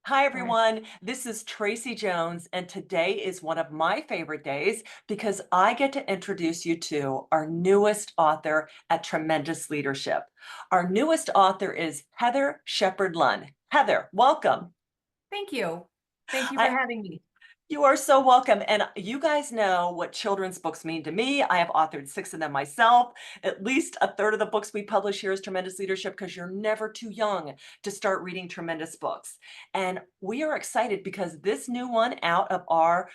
Hi, Okay. everyone. This is Tracey Jones, and today is one of my favorite days because I get to introduce you to our newest author at Tremendous Leadership. Our newest author is Heather Sheppard Lunn. Heather, welcome. Thank you. Thank you for I having me. You are so welcome. And you guys know what children's books mean to me. I have authored six of them myself. At least a third of the books we publish here is Tremendous Leadership because you're never too young to start reading tremendous books. And we are excited because this new one out of our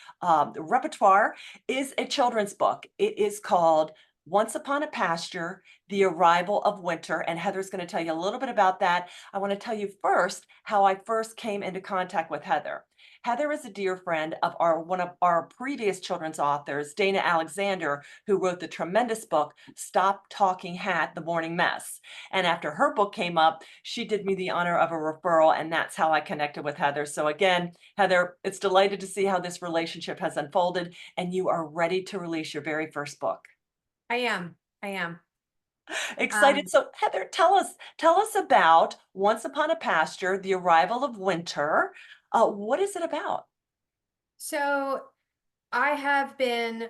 repertoire is a children's book. It is called Once Upon a Pasture, The Arrival of Winter. And Heather's going to tell you a little bit about that. I want to tell you first how I first came into contact with Heather. Heather is a dear friend of one of our previous children's authors, Dana Alexander, who wrote the tremendous book, Stop Talking Hat, The Morning Mess. And after her book came up, she did me the honor of a referral, and that's how I connected with Heather. So again, Heather, it's delighted to see how this relationship has unfolded, and you are ready to release your very first book. I am. I am. Excited. Um, So Heather, tell us about Once Upon a Pasture, The Arrival of Winter. What is it about? so I have been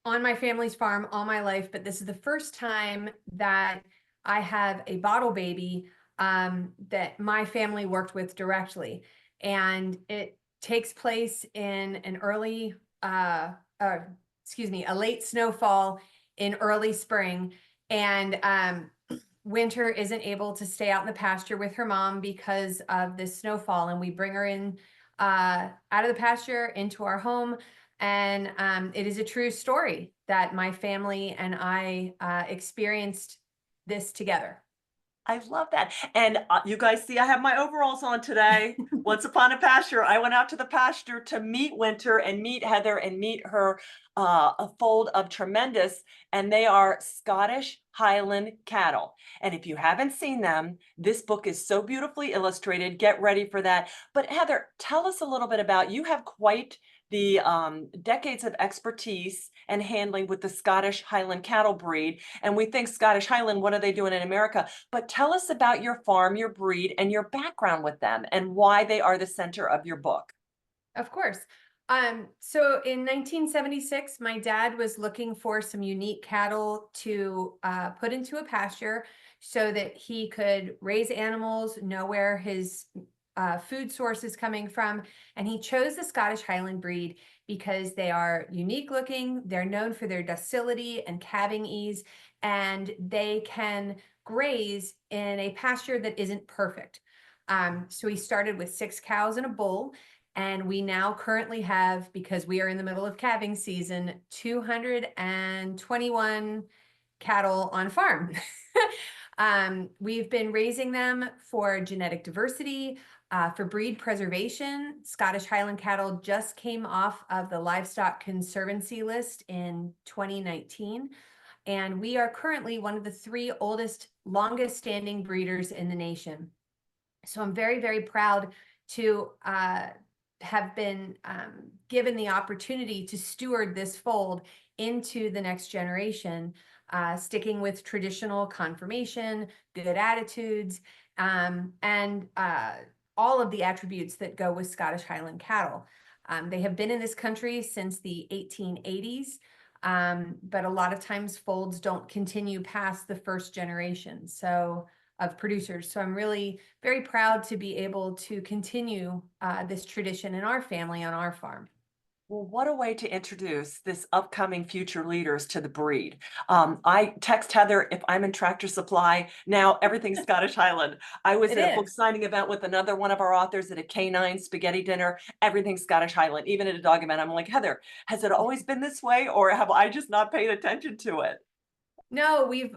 on my family's farm all my life, but this is the first time that I have a bottle baby that my family worked with directly. And it takes place in an uh, uh, a late snowfall in early spring. And Winter isn't able to stay out in the pasture with her mom because of this snowfall. And we bring her in out of the pasture into our home. And it is a true story that my family and I experienced this together. I love that. And you guys see, I have my overalls on today. Once upon a pasture, I went out to the pasture to meet Winter and meet Heather and meet her a fold of tremendous, and they are Scottish Highland cattle. And if you haven't seen them, this book is so beautifully illustrated. Get ready for that. But Heather, tell us a little bit about you have quite the decades of expertise and handling with the Scottish Highland cattle breed. And we think Scottish Highland, what are they doing in America? But tell us about your farm, your breed, and your background with them and why they are the center of your book. Of course. So in 1976, my dad was looking for some unique cattle to put into a pasture so that he could raise animals, know where his food source is coming from. And he chose the Scottish Highland breed because they are unique looking, they're known for their docility and calving ease, and they can graze in a pasture that isn't perfect. So he started with 6 cows and a bull, and we now currently have, because we are in the middle of calving season, 221 cattle on farm. We've been raising them for genetic diversity, for breed preservation. Scottish Highland cattle just came off of the Livestock Conservancy list in 2019. And we are currently one of the three oldest, longest standing breeders in the nation. So I'm very, very proud to have been given the opportunity to steward this fold into the next generation, sticking with traditional conformation, good attitudes, and all of the attributes that go with Scottish Highland cattle. They have been in this country since the 1880s, but a lot of times folds don't continue past the first generation. So of producers. So I'm really very proud to be able to continue this tradition in our family on our farm. Well, what a way to introduce this upcoming future leaders to the breed. I text Heather if I'm in Tractor Supply. Now everything's Scottish Highland. I was It at a book is. signing event with another one of our authors at a canine spaghetti dinner. Everything's Scottish Highland, even at a dog event. I'm like, Heather, has it always been this way, or have I just not paid attention to it? No, we've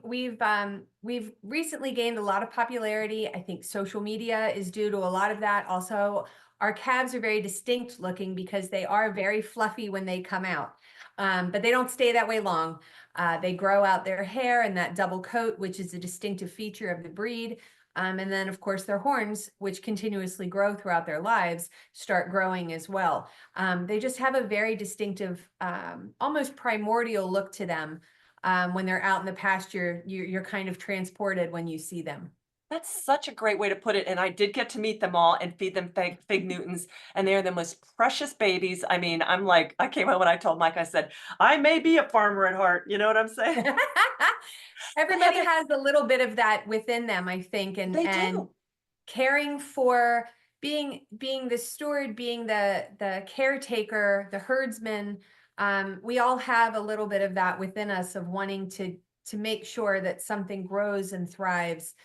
recently gained a lot of popularity. I think social media is due to a lot of that. Also, our calves are very distinct looking because they are very fluffy when they come out. But they don't stay that way long. They grow out their hair and that double coat, which is a distinctive feature of the breed. And then, of course, their horns, which continuously grow throughout their lives, start growing as well. They just have a very distinctive, almost primordial look to them. When they're out in the pasture, you're kind of transported when you see them. That's such a great way to put it, and I did get to meet them all and feed them fig Newtons, and they are the most precious babies. I mean, I'm like, I came home and I told Mike, I said, "I may be a farmer at heart," you know what I'm saying? But Everybody Heather, has a little bit of that within them, I think, they and do. caring for being the steward, being the caretaker, the herdsman. We all have a little bit of that within us of wanting to make sure that something grows and thrives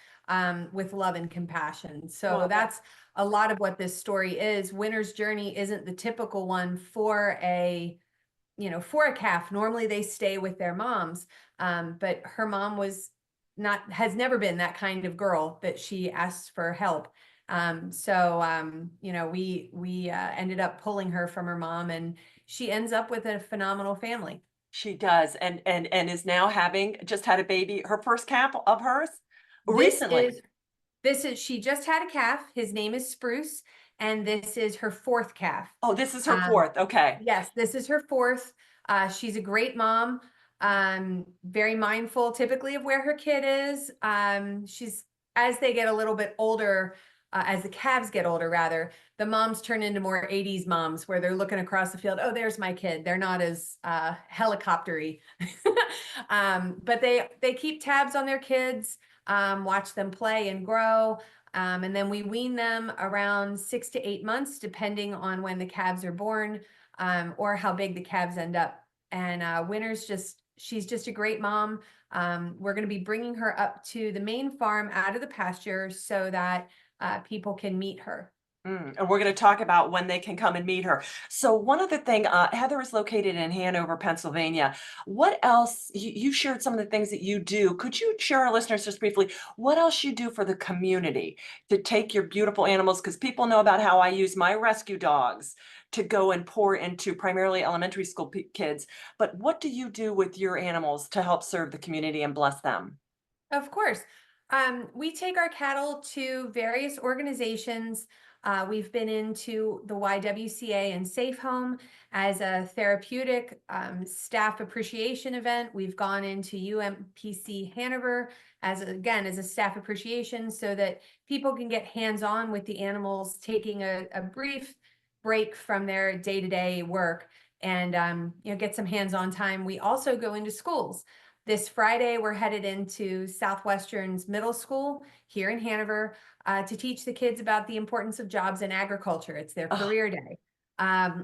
with love and compassion. So Well, that's a lot of what this story is. Winter's journey isn't the typical one for a for a calf. Normally they stay with their moms, but her mom has never been that kind of girl that she asked for help. We ended up pulling her from her mom, and she ends up with a phenomenal family. she does, and is now having just had a baby, her first calf of hers This recently. is she just had a calf. His name is Spruce, and this is her fourth calf. Oh, this is her Um, fourth. Okay. Yes, this is her fourth. She's a great mom, very mindful typically of where her kid is. She's as they get a little bit older, as the calves get older, rather, the moms turn into more 80s moms where they're looking across the field. Oh, there's my kid. They're not as helicoptery. But they keep tabs on their kids, watch them play and grow. And then we wean them around 6 to 8 months, depending on when the calves are born, or how big the calves end up. And she's just a great mom. We're going to be bringing her up to the main farm out of the pasture so that people can meet her. And we're going to talk about when they can come and meet her. So one other thing, Heather is located in Hanover, Pennsylvania. What else? You shared some of the things that you do. Could you share our listeners just briefly what else you do for the community to take your beautiful animals? Because people know about how I use my rescue dogs to go and pour into primarily elementary school kids. But what do you do with your animals to help serve the community and bless them? Of course. We take our cattle to various organizations. We've been into the YWCA and Safe Home as a therapeutic staff appreciation event. We've gone into UMPC Hanover again as a staff appreciation so that people can get hands-on with the animals, taking a brief break from their day-to-day work and get some hands-on time. We also go into schools. This Friday, we're headed into Southwestern's middle school here in Hanover to teach the kids about the importance of jobs in agriculture. It's their Oh, career day.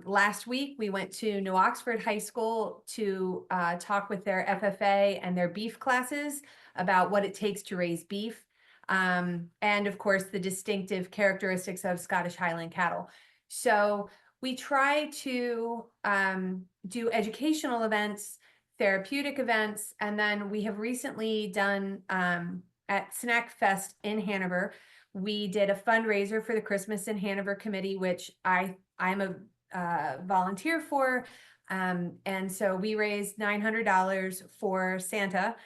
Last week, we went to New Oxford High School to talk with their FFA and their beef classes about what it takes to raise beef. And of course, the distinctive characteristics of Scottish Highland cattle. So we try to do educational events, therapeutic events, and then we have recently done at Snack Fest in Hanover. We did a fundraiser for the Christmas in Hanover committee, which I'm a volunteer for, and so we raised $900 for Santa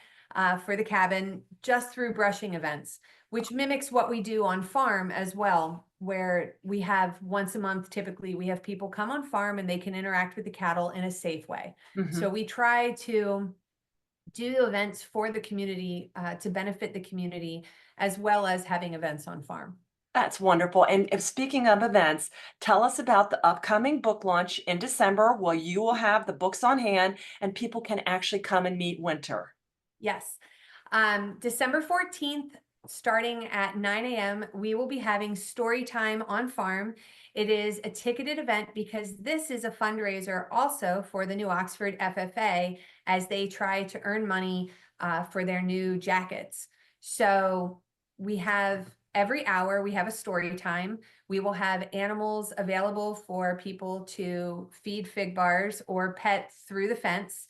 for the cabin just through brushing events, which mimics what we do on farm as well, where we have once a month, typically we have people come on farm and they can interact with the cattle in a safe way. So mhm. we try to do events for the community to benefit the community, as well as having events on farm. That's wonderful. And if speaking of events, tell us about the upcoming book launch in December, where you will have the books on hand and people can actually come and meet Winter. Yes. December 14th, starting at 9 a.m., we will be having story time on farm. It is a ticketed event because this is a fundraiser also for the New Oxford FFA as they try to earn money for their new jackets. So we have every hour, we have a story time. We will have animals available for people to feed fig bars or pet through the fence.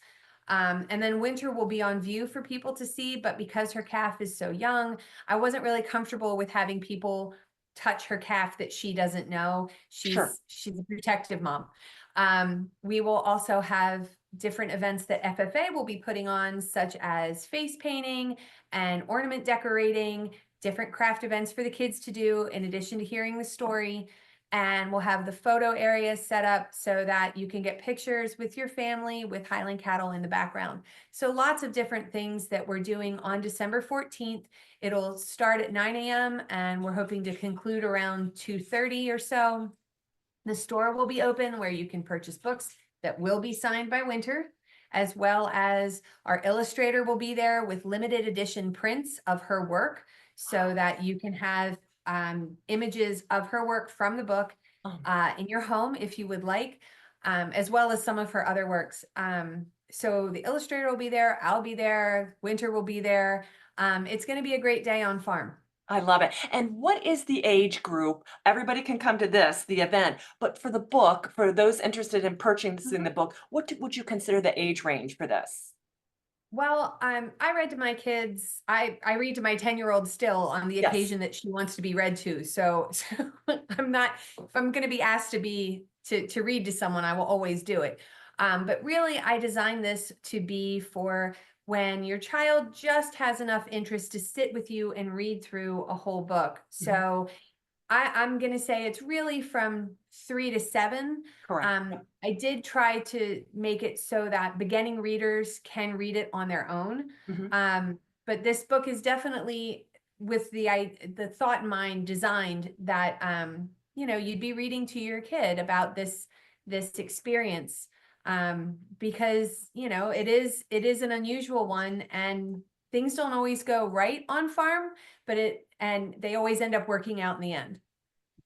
And then Winter will be on view for people to see, but because her calf is so young, I wasn't really comfortable with having people touch her calf that she doesn't know. Sure. She's a protective mom. We will also have different events that FFA will be putting on, such as face painting and ornament decorating, different craft events for the kids to do in addition to hearing the story. And we'll have the photo area set up so that you can get pictures with your family with Highland cattle in the background. So lots of different things that we're doing on December 14th. It'll start at 9 a.m. and we're hoping to conclude around 2:30 or so. The store will be open where you can purchase books that will be signed by Winter, as well as our illustrator will be there with limited edition prints of her work so that you can have images of her work from the book Oh, in your home if you would like, as well as some of her other works. So the illustrator will be there, I'll be there, Winter will be there. It's going to be a great day on farm. I love it. And what is the age group? Everybody can come to this, the event, but for the book, for those interested in purchasing the book, what would you consider the age range for this? Well, I read to my kids. I read to my 10-year-old still on the Yes. occasion that she wants to be read to. So, I'm not, if I'm going to be asked to read to someone, I will always do it. But really, I designed this to be for when your child just has enough interest to sit with you and read through a whole book. Mhm. So I'm gonna say it's really from 3 to 7. Correct. I did try to make it so that beginning readers can read it on their own. Mhm. But this book is definitely with the thought in mind designed that you'd be reading to your kid about this experience, because it is an unusual one and things don't always go right on farm, and they always end up working out in the end.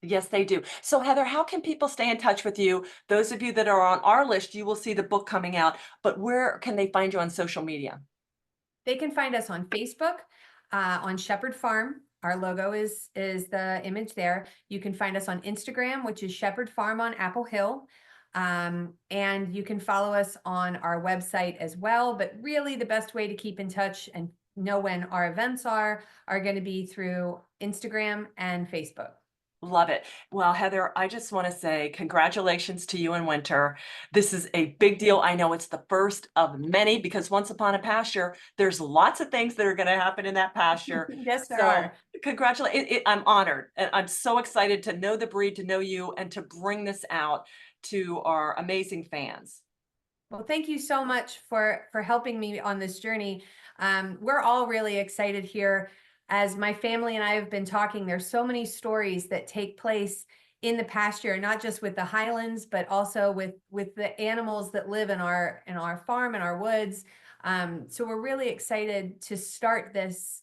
Yes, they do. So Heather, how can people stay in touch with you? Those of you that are on our list, you will see the book coming out, but where can they find you on social media? They can find us on Facebook, on Shepherd Farm. Our logo is the image there. You can find us on Instagram, which is Shepherd Farm on Apple Hill. And you can follow us on our website as well. But really the best way to keep in touch and know when our events are going to be through Instagram and Facebook. Love it. Well, Heather, I just want to say congratulations to you and Winter. This is a big deal. I know it's the first of many because once upon a pasture, there's lots of things that are going to happen in that pasture. Yes, there So are. congratulations. I'm honored and I'm so excited to know the breed, to know you, and to bring this out to our amazing fans. Well, thank you so much for helping me on this journey. We're all really excited here. As my family and I have been talking, there's so many stories that take place in the pasture, not just with the highlands, but also with the animals that live in our farm and our woods. So we're really excited to start this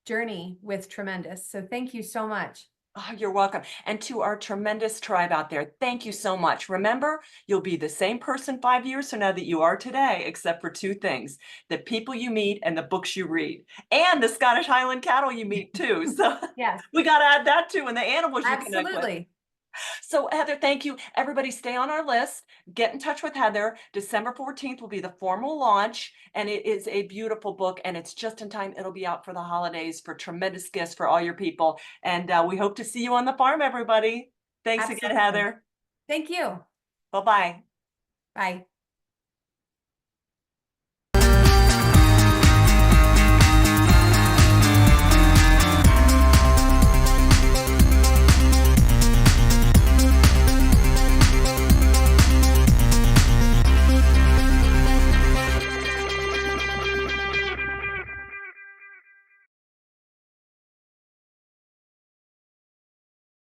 journey with Tremendous. So thank you so much. Oh, you're welcome. And to our tremendous tribe out there, thank you so much. Remember, you'll be the same person 5 years from now that you are today, except for two things: the people you meet and the books you read, and the Scottish Highland cattle you meet too. So Yes, we got to add that too, and the animals you connect with. absolutely. So Heather, thank you. Everybody stay on our list. Get in touch with Heather. December 14th will be the formal launch, and it is a beautiful book, and it's just in time. It'll be out for the holidays for tremendous gifts for all your people. And we hope to see you on the farm, everybody. Thanks again, Absolutely. Heather. Thank you. Bye-bye. Bye.